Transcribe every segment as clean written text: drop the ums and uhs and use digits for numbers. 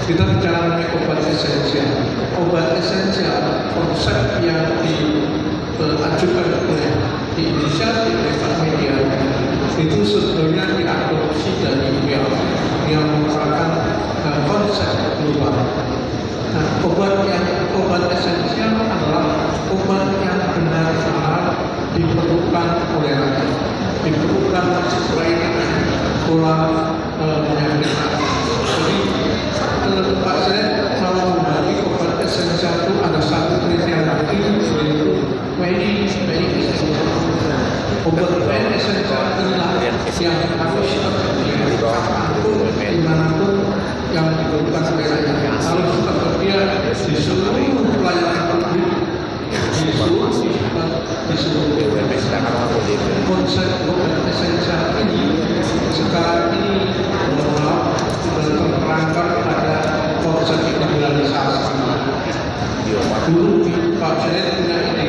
Kita bicara mengenai obat esensial. Obat esensial, konsep yang diajukan oleh diinisiasi oleh Pak Media itu sebetulnya diadopsi dari WHO yang merupakan konsep global. Nah, obat esensial adalah obat yang benar-benar diperlukan oleh rakyat, diperlukan sesuai dengan pola penyakit. Jadi Pak saya kalau membagi obat esensial itu ada satu kriteria lagi, yaitu very essential. Obat esensial inilah yang harus dimanapun yang diperlukan oleh rakyat, harus tersedia di seluruh pelayanan publik, di seluruh konsep obat esensial ini sekarang ini terperangkap pada konsep individualisasi. Dulu Pak saya punya ide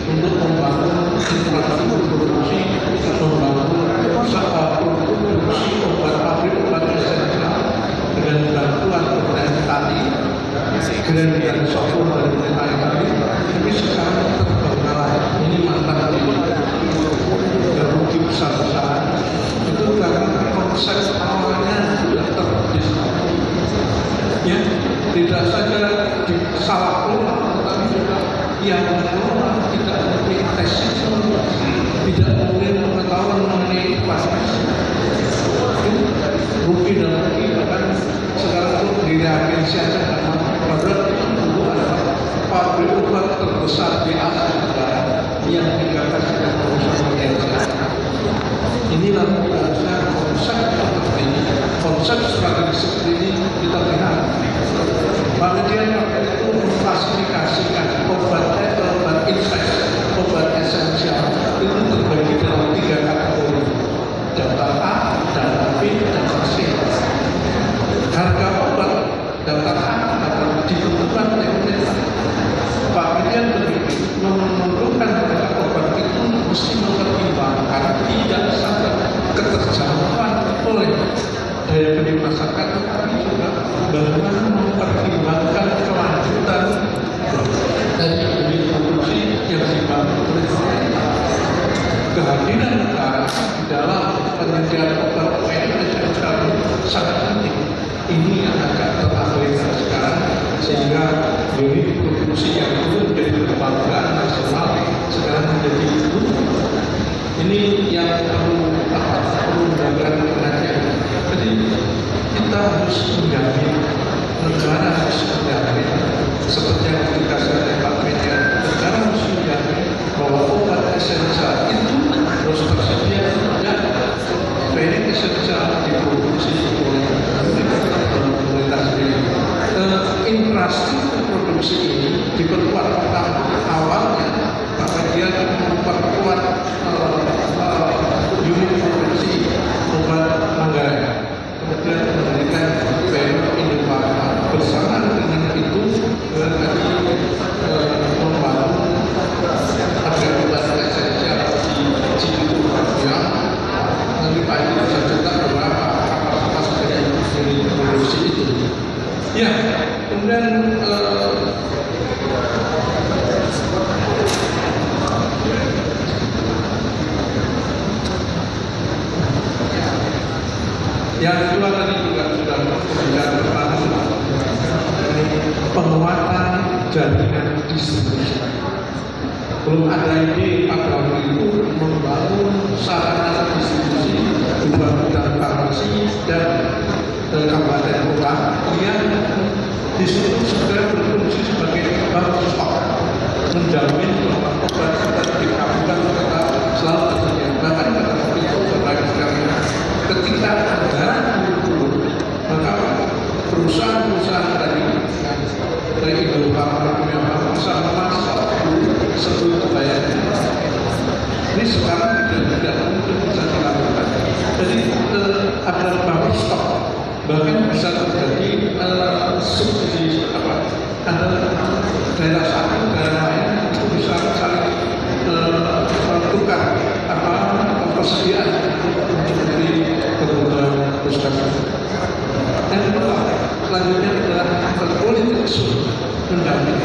untuk membangun infrastruktur produksi, membangun produksi obat pabrik obat esensial dengan bantuan pemerintah tadi, dengan sokong dari pemerintah tadi. Tapi sekarang terbengkalai. Ini mantan dan rugi besar-besaran. Itu karena konsep awalnya sudah terdiskusi. Ya, tidak saja salah kelola, tetapi juga yang mengelola tidak memiliki tes, tidak memiliki pengetahuan mengenai pasien. Rugi dan rugi, bahkan sekarang itu di reagensi saja padahal itu dulu adalah pabrik obat terbesar di Asia Tenggara yang digagas oleh perusahaan reagensi. Inilah bahasa konsep seperti ini, konsep strategi seperti ini kita lihat. Kemudian itu memfasilitasikan obat invest, obat esensial itu terbagi dalam 3 kategori: daftar A, daftar B, daftar C. Harga obat daftar A akan ditentukan oleh pemerintah. Pak Dirjen menentukan harga obat itu mesti mempertimbangkan tidak saja keterjangkauan oleh daya beli masyarakat, tetapi juga bagaimana mempertimbangkan kelanjutan dari unit produksi yang dibangun oleh pemerintah. Kehadiran negara dalam penyediaan obat esensial sangat penting. Ini yang agak terabaikan sekarang, sehingga unit produksi yang itu menjadi kebanggaan nasional sekarang menjadi itu. Ini yang perlu mendapatkan perhatian. Jadi kita harus menjamin, negara harus menjamin, seperti yang dikasih oleh Pak Media, negara harus menjamin bahwa obat esensial itu harus tersedia dan very esensial diproduksi oleh pemerintah sendiri. Infrastruktur produksi ini diperkuat awalnya, Pak Media memperkuat unit produksi obat Manggarai, kemudian memberikan PM Indofarma bersama dengan itu membangun harga obat esensial di Cibitung yang nanti Pak Ibu bisa cerita beberapa kapasitas dari unit produksi itu. Ya, kemudian yang kedua tadi juga sudah berbicara tentang penguatan jaringan distribusi. Belum ada ide pada waktu itu membangun sarana distribusi berupa gudang farmasi dan kabupaten kota yang di situ sudah berfungsi sebagai bank stok, menjamin bahwa obat-obat di kabupaten kota selalu tersedia. Bahkan pada waktu itu berbagai sekali ketika anggaran turun, maka perusahaan-perusahaan dari Indofarma bisa memasok sebelum bayar. Ini sekarang tidak mungkin bisa dilakukan. Jadi ada bank stok, bahkan bisa terjadi subsidi ada daerah satu daerah lain itu bisa saling tukar persediaan untuk membeli kebutuhan puskesmas. Dan selanjutnya unsur pendamping.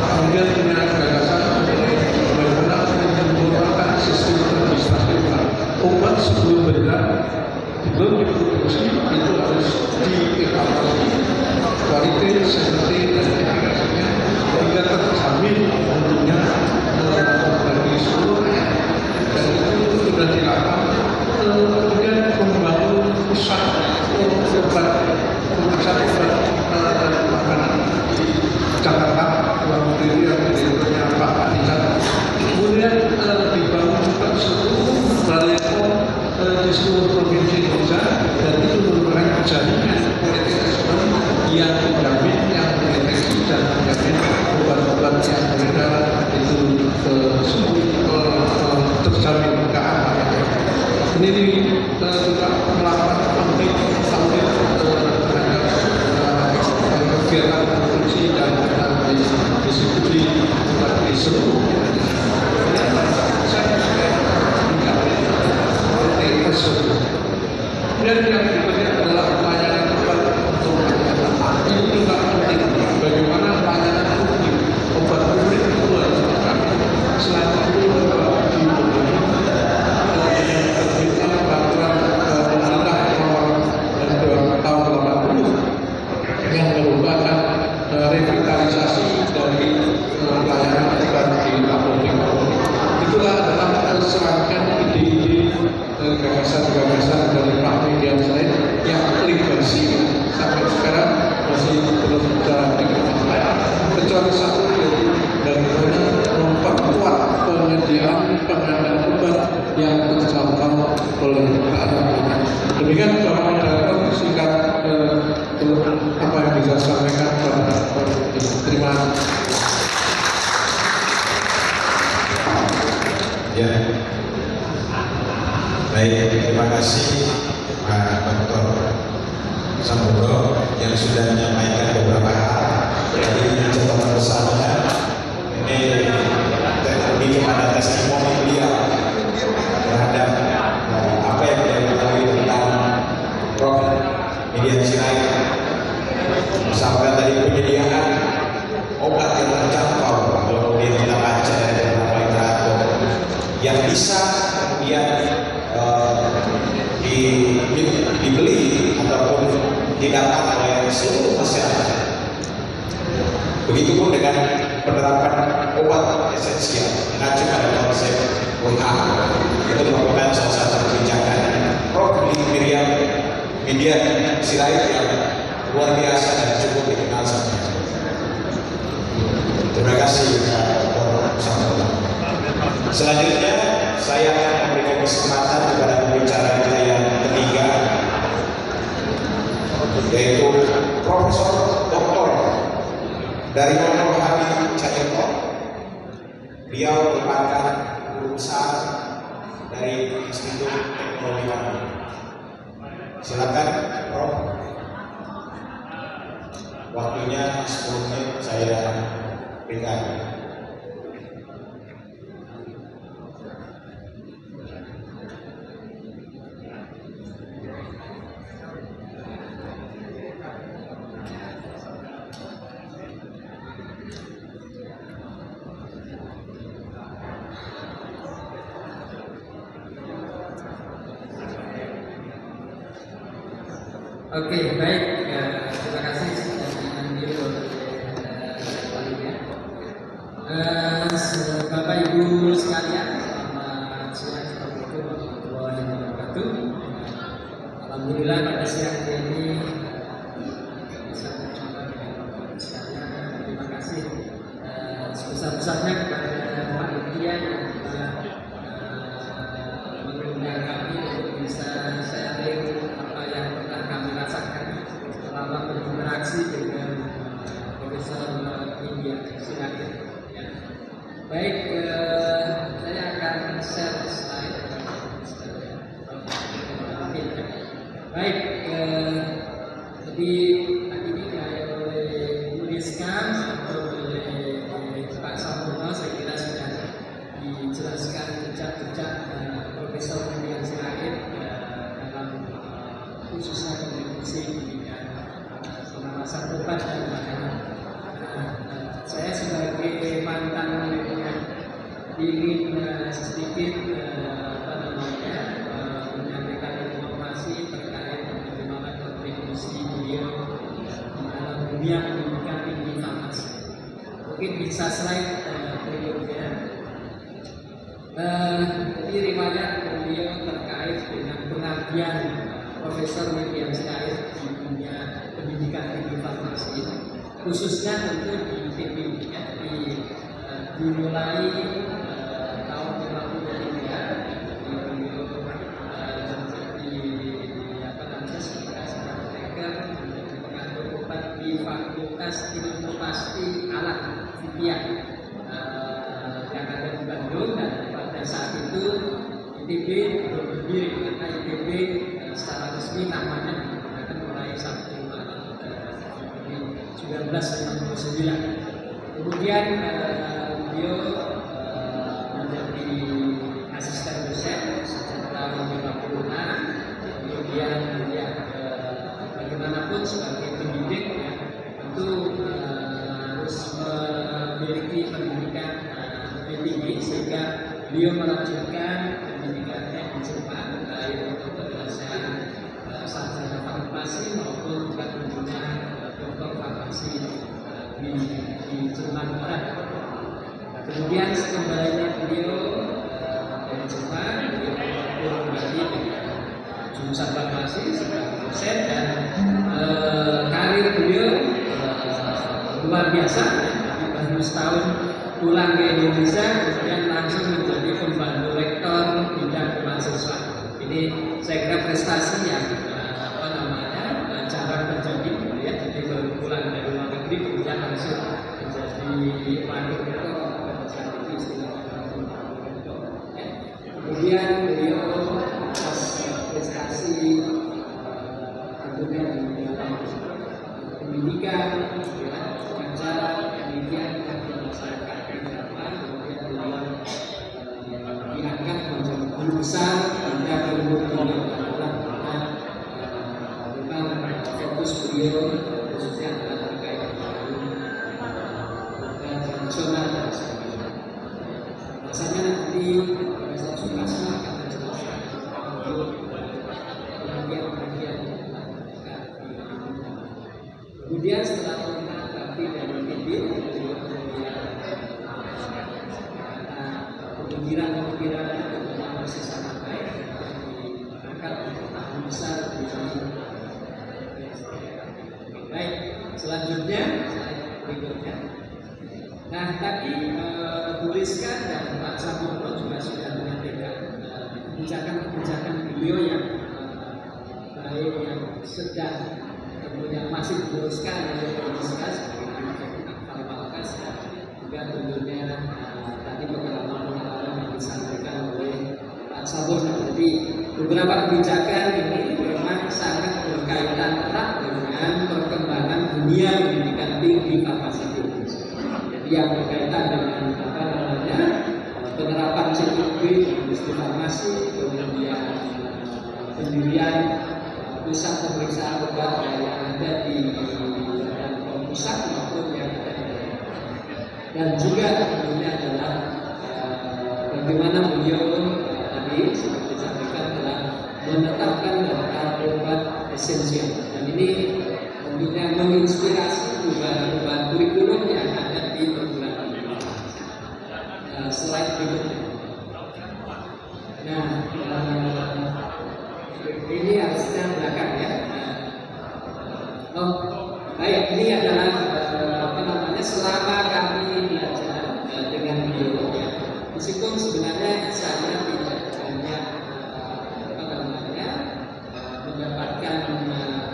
Kemudian punya gagasan bagaimana menyempurnakan sistem administratif obat sebelum beredar, sebelum diproduksi itu harus dievaluasi kualitas, safety dan efikasinya hingga terjamin tentunya bagi seluruhnya. Dan itu sudah dilakukan. Kemudian membangun pusat obat makanan di Jakarta, Ruang Diri yang direkturnya Pak Anikan. Kemudian dibangun juga seluruh balai pom di seluruh provinsi Indonesia, dan itu merupakan jaringan politik nasional yang menjamin, yang mendeteksi dan menjamin obat-obat yang beredar itu terjamin keamanannya. Ini juga melakukan audit terhadap kegiatan produksi dan distribusi di seluruh dan yang berikutnya adalah pelayanan obat untuk masyarakat. Ini juga penting. Bagaimana pelayanan publik obat publik itu harus terjamin. Selain itu juga terbitnya peraturan pemerintah nomor tahun 80 yang merupakan revitalisasi dari pelayanan obat di apotek. Itulah adalah serangkaian ide-ide gagasan-gagasan dari Pak Median saya yang legasi sampai sekarang masih belum bisa dikembangkan, kecuali satu, yaitu bagaimana memperkuat penyediaan pengadaan obat yang terjangkau oleh rakyat. Demikian Bapak Moderator singkat apa yang bisa sampaikan kepada terima kasih. Ya, baik, terima kasih Pak Dr. Sambodo yang sudah menyampaikan beberapa hal dari catatan besarnya. Ini kepada testimoni beliau terhadap apa yang beliau ketahui tentang Prof. Median Sirait, sampai tadi penyediaan obat yang terjangkau. Kalau kemudian kita baca dari beberapa literatur yang bisa kemudian dibeli ataupun didapat oleh seluruh masyarakat. Begitupun dengan penerapan obat esensial mengacu pada konsep WHO. Itu merupakan salah satu kebijakan Prof. Median Sirait yang luar biasa dan cukup dikenal sampai. Terima kasih Dr. Sambodo. Selanjutnya saya akan memberikan kesempatan kepada pembicara kita yang ketiga, yaitu Profesor Dr. Daryono Hadi Cahyono. Beliau merupakan guru besar dari Institut Teknologi Bandung. Silakan Prof. Waktunya 10 menit saya berikan. Oke, baik. Terima kasih sudah diambil oleh Bapak Ibu sekalian, selamat siang. Assalamualaikum warahmatullahi wabarakatuh. Alhamdulillah pada siang ini bisa berjumpa dengan Bapak sekalian. Terima kasih sebesar-besarnya kepada Pak Median yang telah mengundang kami untuk bisa sharing apa yang pernah kami rasakan selama berinteraksi dengan Profesor Median Sirait. Baik, saya akan share slide. Baik, jadi tadi oleh Bu Rizka atau oleh Pak Sambodo saya kira sudah dijelaskan jejak-jejak Profesor Median Sirait dalam khususnya kontribusi di bidang pengawasan obat dan makanan. Saya sebagai mantan ingin sedikit menyampaikan informasi terkait bagaimana kontribusi beliau dalam dunia pendidikan tinggi farmasi. Mungkin bisa slide berikutnya. Jadi riwayat beliau terkait dengan pengabdian Profesor William Syahid di dunia pendidikan tinggi farmasi, khususnya tentu di PPI, dimulai tahun 53 beliau menjadi sebagai apoteker, menjadi pengatur obat di Fakultas Ilmu Pasti Alat Fikih yang ada di Bandung, dan pada saat itu ITB belum berdiri karena ITB secara resmi namanya digunakan mulai 1 Maret 1959. Kemudian beliau menjadi asisten dosen sejak tahun 56. Kemudian bagaimanapun sebagai pendidik ya, tentu harus memiliki pendidikan lebih tinggi, sehingga beliau melanjutkan pendidikannya di Jepang, baik untuk penyelesaian sarjana farmasi maupun juga tentunya doktor farmasi di Jerman Barat. Kemudian sekembalinya beliau dari Jepang, beliau kembali dengan jurusan farmasi sebagai dosen, dan karir beliau luar biasa. Baru setahun pulang ke Indonesia, kemudian langsung menjadi pembantu rektor bidang mahasiswa. Ini saya kira prestasi yang jarang terjadi, ya. Jadi baru pulang dari luar negeri kemudian langsung menjadi wakil rektor pada saat itu istilahnya. Kemudian beliau prestasi tentunya di dalam pendidikan, pengacara, penelitian di masyarakat kehidupan. Kemudian beliau diangkat menjadi guru besar pada ilmu pengetahuan. Fokus beliau khususnya adalah terkait dengan tradisional dan sebagainya. Rasanya nanti Profesor Sukasma akan menjelaskan bagian-bagian. Kemudian setelah mengabdi dari ITB, beliau kemudian pemikiran yang masih sangat baik, diangkat untuk tahun besar di baik. Selanjutnya, berikutnya. Nah, tadi Bu Rizka dan Pak Samuel juga sudah menyampaikan kebijakan-kebijakan beliau yang baik, yang sedang kemudian masih diteruskan oleh Bu Rizka sebagai Akmal Malkas, dan juga tentunya tadi pengalaman-pengalaman yang disampaikan oleh Pak Samuel. Jadi beberapa kebijakan ini memang sangat berkaitan erat dengan perkembangan dunia pendidikan tinggi farmasi di Indonesia. Jadi yang berkaitan dengan penerapan CIP di industri farmasi, kemudian pendirian pusat pemeriksaan obat yang ada di pusat maupun yang ada di daerah. Dan juga tentunya adalah bagaimana beliau tadi seperti disampaikan telah menetapkan daftar obat esensial, dan ini tentunya menginspirasi perubahan kurikulum yang ada di perguruan tinggi. Slide berikutnya. Nah, ini harusnya belakang ya. Baik, ini adalah selama kami belajar dengan beliau ya. Meskipun sebenarnya saya tidak banyak mendapatkan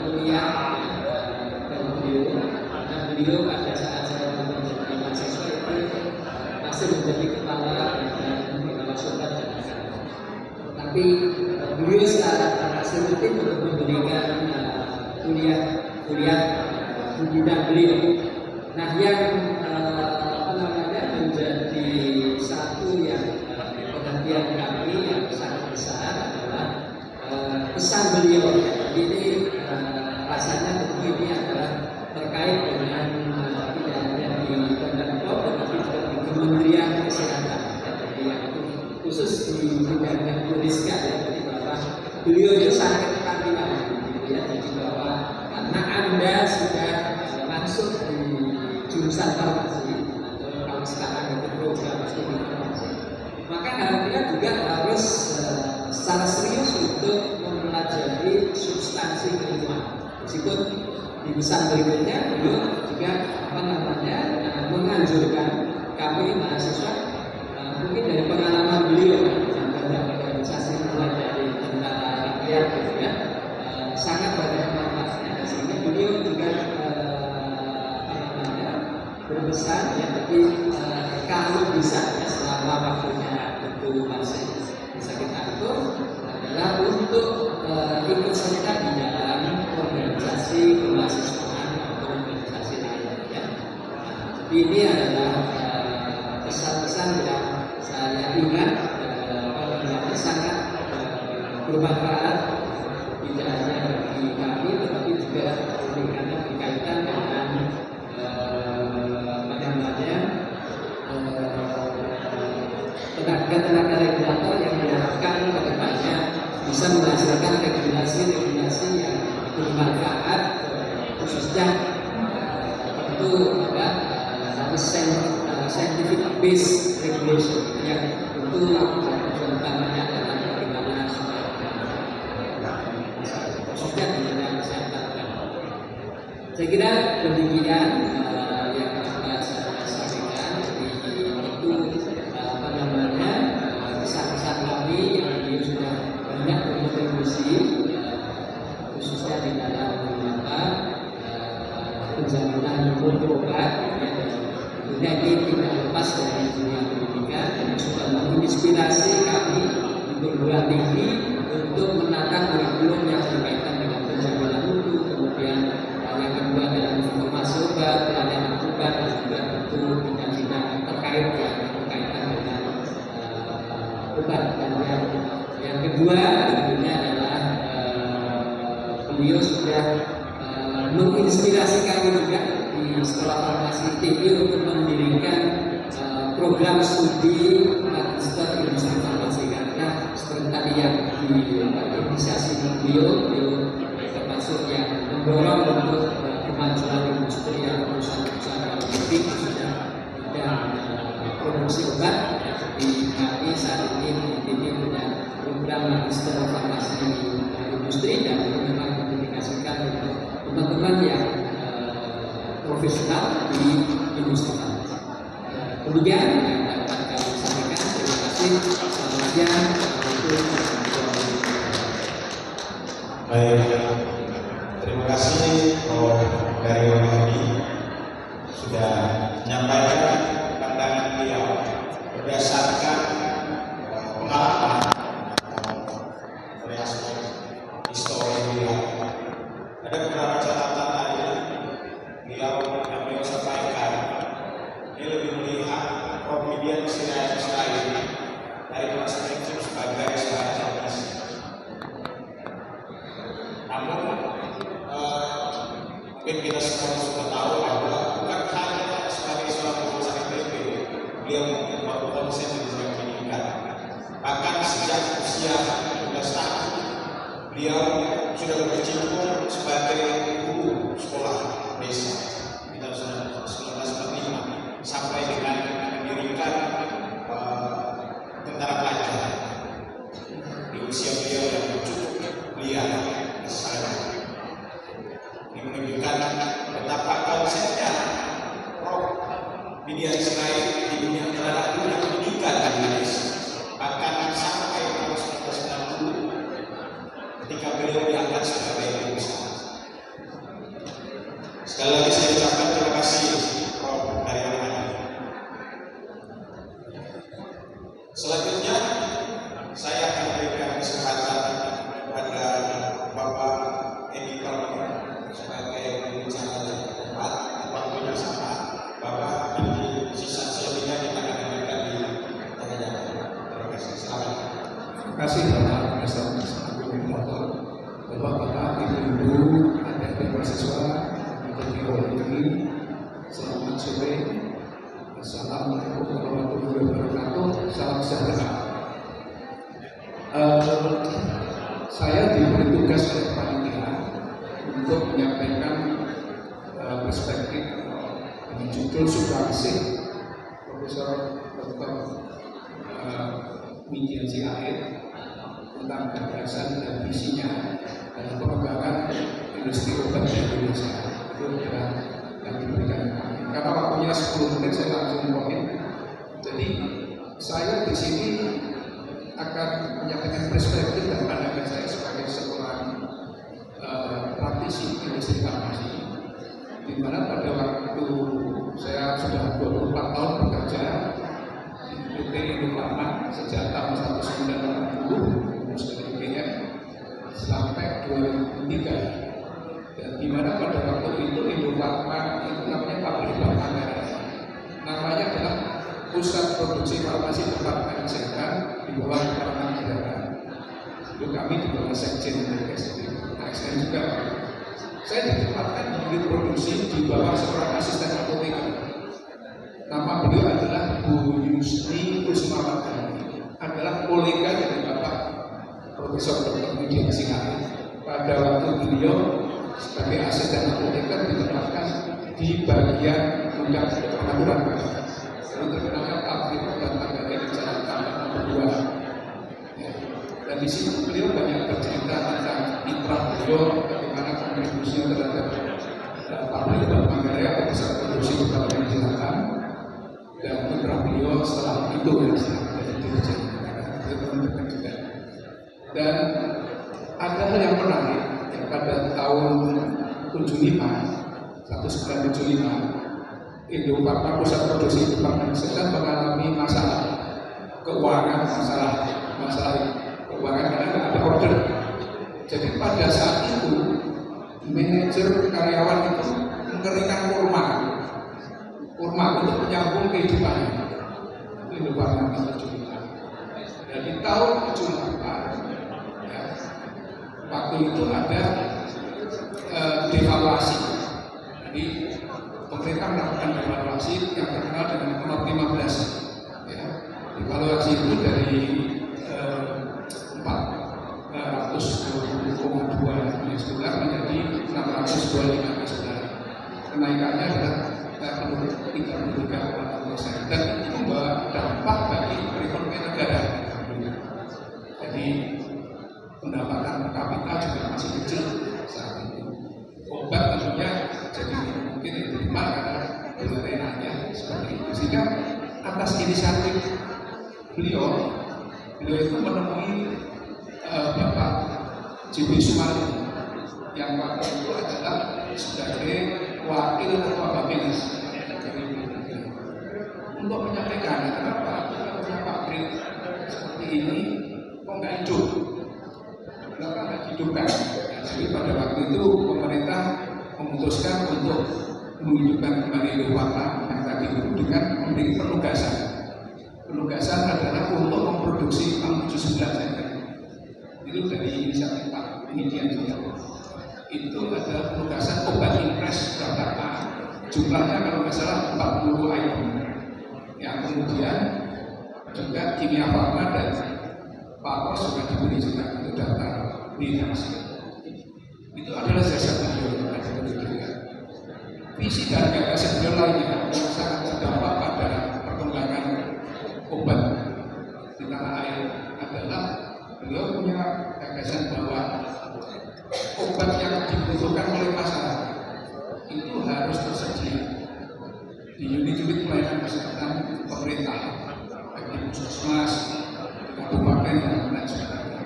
kuliah dari beliau, karena beliau pada saat saya menjadi mahasiswa itu masih menjadi kepala sobat. Tapi beliau secara langsung rutin untuk memberikan kuliah di bidang beliau. Nah, yang menjadi satu yang perhatian kami yang sangat besar adalah pesan beliau. Ini rasanya tentu ini adalah terkait dengan tidak hanya juga harus secara serius untuk mempelajari substansi keilmuan. Meskipun di pesan berikutnya beliau juga menganjurkan kami mahasiswa, mungkin dari pengalaman beliau yang banyak organisasi mulai dari tentara rakyat gitu ya, sangat banyak manfaatnya, sehingga beliau juga berpesan ya, tapi kalau bisa ya, selama waktunya tentu masih bisa kita atur, adalah untuk ikut serta di dalam organisasi kemahasiswaan atau organisasi lain ya. Ini adalah pesan-pesan yang saya ingat sangat bermanfaat, tidak hanya bagi kami tetapi juga karena berkaitan dengan tenaga regulator yang diharapkan ke depannya bisa menghasilkan regulasi-regulasi yang bermanfaat, khususnya tentu scientific based regulation yang tentu tujuan utamanya adalah bagaimana supaya khususnya di bidang kesehatan. Saya kira demikian yang dapat saya sampaikan. Pesan-pesan kami yang beliau sudah banyak berkontribusi, khususnya di dalam penjaminan mutu obat. Tentunya ini tidak lepas dari dunia pendidikan dan sudah menginspirasi kami di perguruan tinggi untuk menata kurikulum yang berkaitan dengan penjaminan mutu, kemudian yang kedua adalah informasi obat, pelayanan obat, dan juga tentu bidang-bidang terkait yang berkaitan dengan obat. Dan yang kedua tentunya adalah beliau sudah menginspirasi kami juga di Sekolah Farmasi TI untuk mendirikan program studi magister industri farmasi, karena seperti tadi yang diinisiasi beliau termasuk yang mendorong untuk kemajuan industri yang perusahaan-perusahaan farmasi khususnya bidang produksi obat. Di kami saat ini punya program magister farmasi industri, dan itu memang dikomunikasikan untuk teman-teman yang profesional di industri farmasi. Kemudian yang dapat kami sampaikan, terima kasih. Selamat siang. Baik, terima kasih dari Wahdi sudah menyampaikan pandangan beliau berdasarkan pengalaman histori beliau. Ada beberapa catatan tadi beliau yang beliau sampaikan. Dia lebih melihat Prof. Sirait dari perspektif sebagai semacam misi. Namun mungkin kita semua sudah tahu bahwa bukan hanya sebagai seorang lulusan IPB beliau merupakan dosen di bidang pendidikan. Bahkan sejak usia 15 tahun beliau sudah berkecimpung sebagai guru sekolah desa di tahun 1945 sampai dengan mendirikan tentara pelajar di usia beliau yang cukup belia. Ini menunjukkan betapa konsepnya Prof. Sirait di dunia tenaga kerja pendidikan di Indonesia. Bahkan sampai tahun 1990 ketika beliau diangkat sebagai pengusaha. Sekali lagi saya ucapkan terima kasih Prof. dari Ahmad. Selanjutnya saya akan berikan kesempatan kepada Bapak Edi Pramono sebagai pembicara yang keempat. Waktunya sama, Bapak nanti sisa selebihnya kita akan dengarkan di tengah jalan. Terima kasih. Selamat. Terima kasih Bapak Profesor Agung Motor, Bapak-bapak, ibu-ibu, adik-adik mahasiswa, adik-adik tinggi, selamat sore. Assalamualaikum warahmatullahi wabarakatuh. Salam sejahtera. Saya diberi tugas oleh panitia untuk menyampaikan perspektif dengan judul substansi Profesor Dr. media CAE tentang gagasan dan visinya dalam pengembangan industri obat di Indonesia. Itu adalah yang diberikan kami. Karena waktunya 10 menit saya langsung poin. Jadi saya di sini akan menyampaikan perspektif dan pandangan saya sebagai seorang praktisi industri farmasi, di mana pada waktu saya sudah 24 tahun bekerja di PT Indofarma sejak tahun 1980 lulus dari UGM sampai 2003, dan di mana pada waktu itu Indofarma itu namanya pabrik Manggarai, namanya adalah Pusat Produksi Farmasi Departemen Kesehatan di bawah Departemen Kesehatan. Itu kami di bawah Sekjen ASN juga. Saya ditempatkan di unit produksi di bawah seorang asisten apoteker. Nama beliau adalah Bu Yusni Kusmawardhani, adalah kolega dari Bapak Profesor Dr. Widya Singari. Pada waktu beliau sebagai asisten apoteker ditempatkan di bagian gudang pengaturan. Lalu terkenalnya pabrik obat Manggarai di Jalan Tambak nomor 2. Dan di sini beliau banyak bercerita tentang kiprah beliau, bagaimana kontribusinya terhadap pabrik obat Manggarai atau pusat produksi obat yang dilakukan, dan kiprah beliau setelah itu yang menjadi dirjen itu menentukan juga. Dan ada hal yang menarik ya, pada tahun 1975 Indofarma Pusat Produksi Departemen Kesehatan mengalami masalah keuangan, masalah keuangan karena ada order. Jadi pada saat itu manajer karyawan itu mengeringkan kurma untuk menyambung kehidupannya. Itu Indofarma tahun 75. Dan di tahun 78 ya, waktu itu ada devaluasi. Jadi pemerintah melakukan devaluasi yang terkenal dengan Not 15. Ya. Devaluasi itu dari 420,2 US dollar menjadi 625 US dollar. Kenaikannya adalah 33,6%, dan itu membawa dampak bagi perekonomian negara. Jadi pendapatan per kapita juga masih kecil saat itu. Obat tentunya jadi mungkin diterima karena dolarnya seperti itu. Sehingga atas inisiatif beliau itu menemui Bapak JB Sumali yang waktu itu adalah sebagai wakil ketua Bapenas untuk menyampaikan kenapa kita punya pabrik seperti ini kok nggak hidup, kenapa nggak dihidupkan. Jadi pada waktu itu pemerintah memutuskan untuk menghidupkan kembali Indofarma yang tadi itu dengan memberi penugasan. Penugasan adalah untuk memproduksi PAM79 saja. Itu dari inisiatif Pak Widya juga. Itu ada penugasan obat impres berapa? Jumlahnya kalau nggak salah 40 item. Yang kemudian juga Kimia Farma dan Pak Pos juga diberi juga untuk daftar bidangsi. Itu adalah jasa beliau. Visi dan gagasan beliau lainnya yang sangat berdampak pada perkembangan obat di tanah air adalah beliau punya gagasan bahwa obat yang dibutuhkan oleh masyarakat itu harus tersedia di unit-unit pelayanan kesehatan pemerintah, baik di puskesmas, di kabupaten dan lain sebagainya.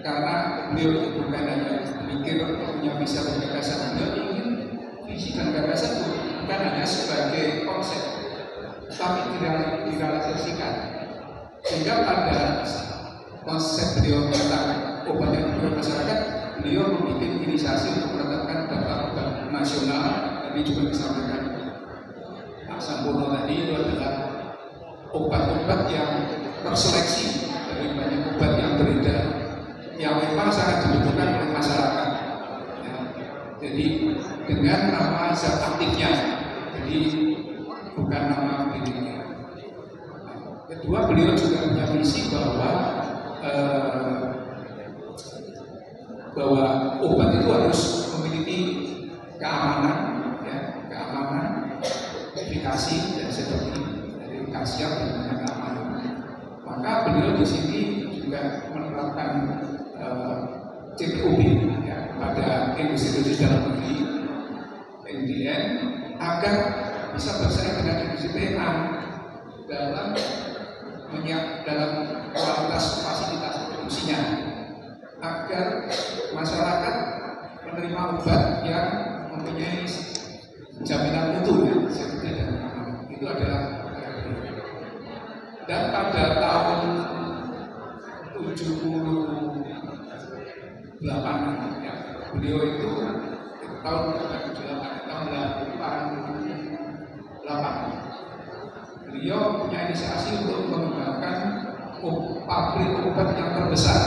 Karena beliau itu bukan hanya mikir punya visi dan gagasan, beliau ingin visi dan gagasan bukan hanya sebagai konsep, tapi direalisasikan. Sehingga pada konsep beliau tentang obat yang dibutuhkan masyarakat, beliau membuat inisiasi untuk menetapkan daftar obat nasional. Tadi juga disampaikan Pak Sampurno tadi, itu adalah obat-obat yang terseleksi dari banyak obat yang beredar yang memang sangat dibutuhkan oleh masyarakat. Ya. Jadi dengan nama zat aktifnya, jadi bukan nama kliniknya. Kedua, beliau juga punya visi bahwa obat itu harus memiliki keamanan, ya, efikasi dan seperti dari khasiat dan keamanan. Maka Maka beliau di sini juga menerapkan CPOB ya, pada industri dalam negeri NDN agar bisa bersaing dengan industri PMA dalam kualitas fasilitas produksinya, agar masyarakat menerima obat yang mempunyai jaminan mutu ya, seperti dan itu adalah. Dan pada tahun 78 ya, beliau itu tahun 88 beliau punya inisiasi untuk mengembangkan pabrik obat yang terbesar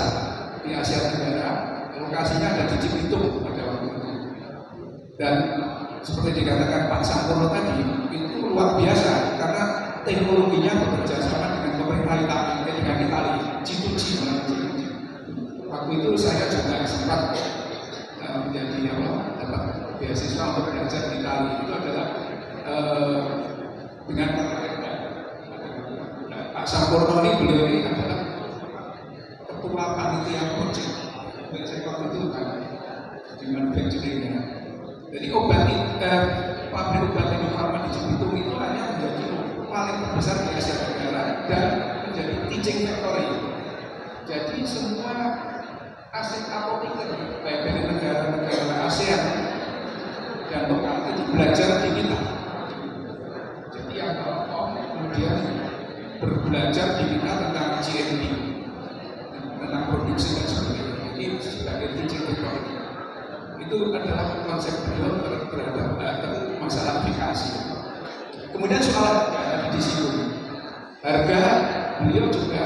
di Asia Tenggara. Lokasinya ada di Cibitung pada waktu itu. Dan seperti dikatakan Pak Sampurno tadi, itu luar biasa karena teknologinya bekerja sama dengan pemerintah Italia, dengan Italia, G2G. Waktu itu saya juga sempat menjadi dapat beasiswa untuk belajar di Italia. Itu adalah dengan Pak Sampurno ini, beliau ini adalah ketua panitia project. Dan saya waktu itu di manufacturing. Jadi pabrik obat Indofarma di Cibitung itu hanya menjadi paling terbesar di Asia Tenggara dan menjadi teaching factory. Jadi semua aset apoteker baik dari negara-negara ASEAN dan lokal itu belajar di kita. Jadi yang kemudian berbelajar di kita tentang GMP, tentang produksi dan sebagainya. Jadi sebagai teaching factory. Itu adalah konsep beliau terhadap masalah aplikasi. Kemudian soal harga di situ, harga beliau juga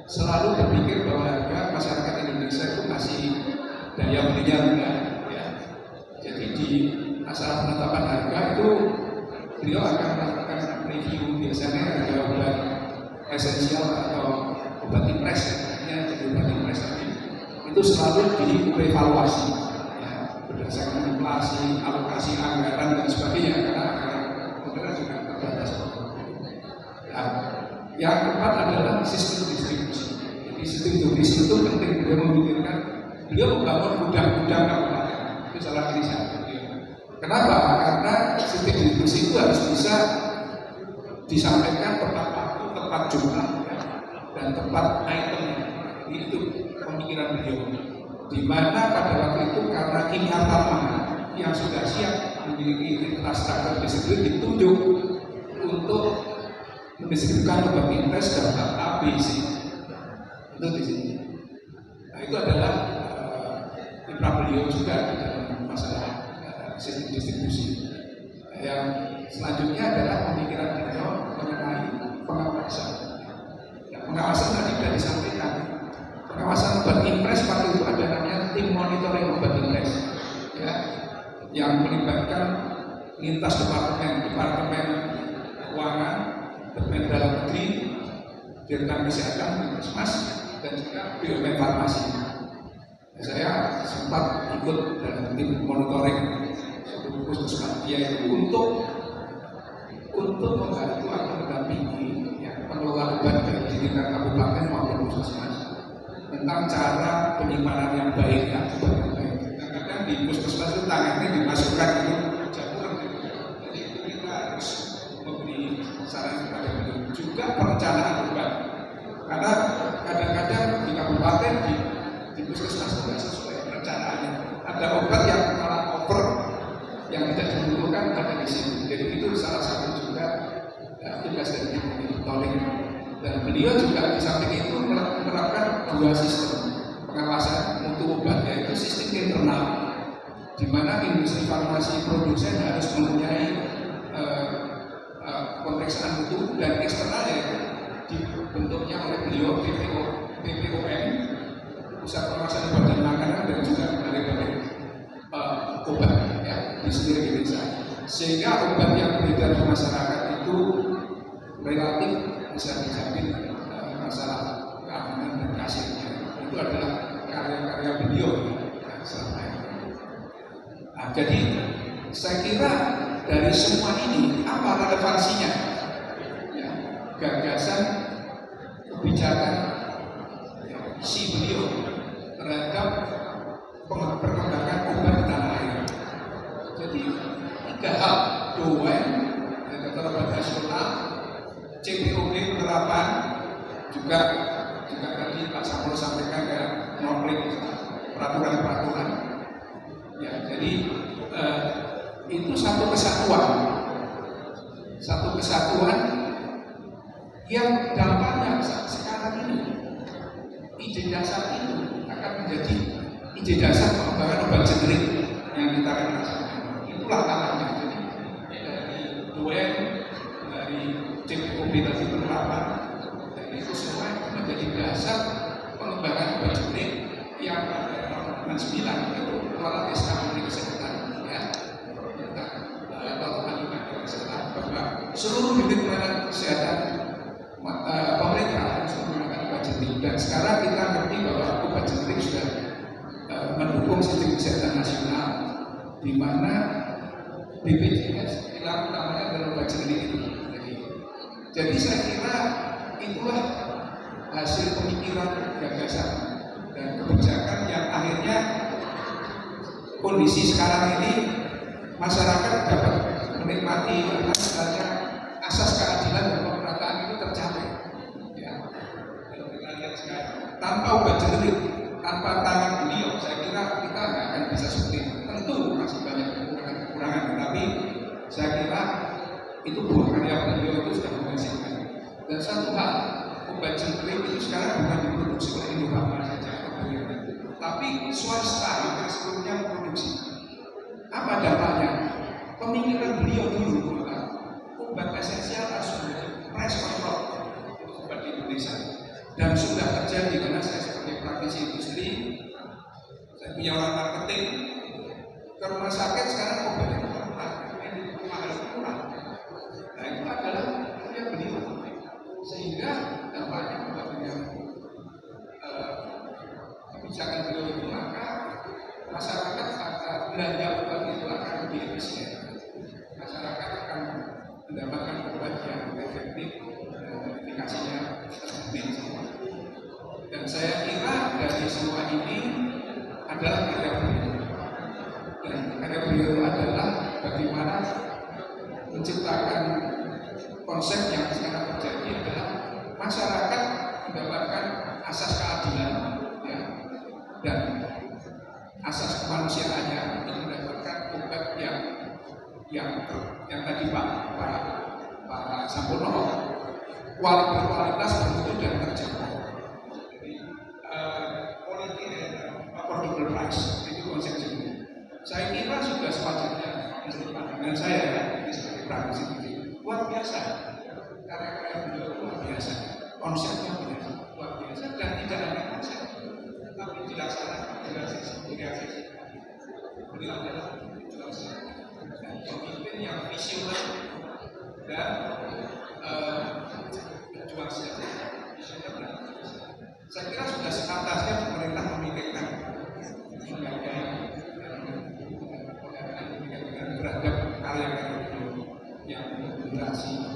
selalu berpikir bahwa harga masyarakat Indonesia itu masih daya belinya rendah. Ya. Jadi di masalah penetapan harga itu beliau akan melakukan review, biasanya harga obat esensial atau obat impres, jadi obat impres itu selalu dievaluasi. Berdasarkan inflasi, alokasi anggaran dan sebagainya, karena anggaran juga terbatas. Nah, yang keempat adalah sistem distribusi. Jadi sistem distribusi itu penting. Beliau membangun gudang-gudang kabupaten. Itu salah inisiatif beliau. Kenapa? Karena sistem distribusi itu harus bisa disampaikan tepat waktu, tepat jumlah, dan tepat itemnya. Jadi itu pemikiran beliau. Di mana pada waktu itu karena Kimia Farma yang sudah siap memiliki infrastruktur distribusi ditunjuk untuk mendistribusikan obat impres dan tahap A, B, C. Itu di sini. Nah, itu adalah kiprah beliau juga dalam masalah sistem distribusi. Yang selanjutnya adalah pemikiran beliau mengenai pengawasan. Ya, pengawasan tadi sudah disampaikan. Pengawasan obat impres waktu itu ada namanya tim monitoring obat impres, ya, yang melibatkan lintas departemen keuangan, departemen dalam negeri, Dirjen Kesehatan, Puskesmas, dan juga BUMN Farmasi. Saya sempat ikut dalam tim monitoring suatu puskesmas dia itu untuk membantu atau mendampingi ya, pengelola obat di tingkat kabupaten maupun puskesmas tentang cara penyimpanan yang baik ya, kadang-kadang di puskesmas itu tangannya dimasukkan itu jamuran, jadi itu kita harus memberi saran kepada beliau juga perencanaan obat, karena kadang-kadang di kabupaten di puskesmas tidak sesuai perencanaannya, ada obat yang malah over yang tidak dibutuhkan ada di sini, jadi itu salah satu juga tugas dari monitoring. Dan beliau juga di samping itu menerapkan dua sistem pengawasan mutu obat, yaitu sistem internal, di mana industri farmasi produsen harus mempunyai pemeriksaan mutu, dan eksternal yaitu dibentuknya oleh beliau BPOM, Pusat Pengawasan Obat dan Makanan, dan juga balai-balai obat ya, di seluruh Indonesia, sehingga obat yang beredar di masyarakat itu relatif bisa dijamin masalah keamanan dan kasihnya. Itu adalah karya-karya beliau selama ini. Nah, jadi saya kira dari semua ini apa relevansinya? Ya, gagasan kebijakan si beliau terhadap perkembangan obat di tanah air. Jadi 3 hal, doain, obat nasional, CPOB penerapan, juga tadi Pak Samuel sampaikan ya konflik peraturan-peraturan. Ya, jadi itu satu kesatuan yang dampaknya sekarang ini ide dasar itu akan menjadi ide dasar pengembangan obat generik yang kita rasakan. Itulah tantangannya. Jadi dari UN, dari CPOB tadi penerapan, dan itu semua menjadi dasar pengembangan obat generik yang pada tahun 99 itu melalui SK Menteri Kesehatan, ya, bahwa seluruh unit pelayanan kesehatan pemerintah harus menggunakan obat generik. Dan sekarang kita ngerti bahwa obat generik sudah mendukung sistem kesehatan nasional, di mana BPJS pilar utamanya adalah obat generik itu. Jadi saya kira itulah hasil pemikiran, gagasan, dan kebijakan yang akhirnya kondisi sekarang ini masyarakat dapat menikmati asas keadilan dan pemerataan itu tercapai. Ya. Kalau kita lihat sekarang, tanpa obat generik, tanpa tangan beliau, saya kira kita nggak akan bisa seperti itu. Tentu masih banyak kekurangan, tetapi saya kira itu buah karya beliau itu sudah menghasilkan. Dan satu hal, obat generik itu sekarang bukan diproduksi oleh Indofarma saja, tapi swasta yang sebelumnya memproduksi. Apa dampaknya? Pemikiran beliau dulu bahwa obat esensial harus menjadi price control obat di Indonesia, dan sudah terjadi karena saya sebagai praktisi industri, saya punya orang marketing ke rumah sakit sekarang obatnya murah, murah. Nah itu adalah yang beliau, sehingga dampaknya kepada kebijakan beliau itu, maka masyarakat belanja obat itu akan lebih efisien. Masyarakat akan mendapatkan obat yang efektif dan efikasinya terjamin. Dan saya kira dari semua ini adalah karya beliau. Dan karya beliau adalah bagaimana menciptakan konsep yang sekarang terjadi adalah masyarakat mendapatkan asas keadilan, ya, dan asas kemanusiaannya untuk mendapatkan obat yang tadi Pak Sampurno berkualitas, bermutu dan terjangkau. Jadi quality and affordable price itu konsep ini. Saya kira sudah sepatutnya menurut pandangan saya ini sebagai praktisi ini luar biasa. Karya-karya beliau luar biasa, konsepnya luar biasa, dan tidak hanya konsep, tapi dilaksanakan dengan sisi beliau adalah pemimpin yang visioner dan berjuang sejahtera. Saya kira sudah sepantasnya pemerintah memikirkan berhadap karya-karya yang berdurasi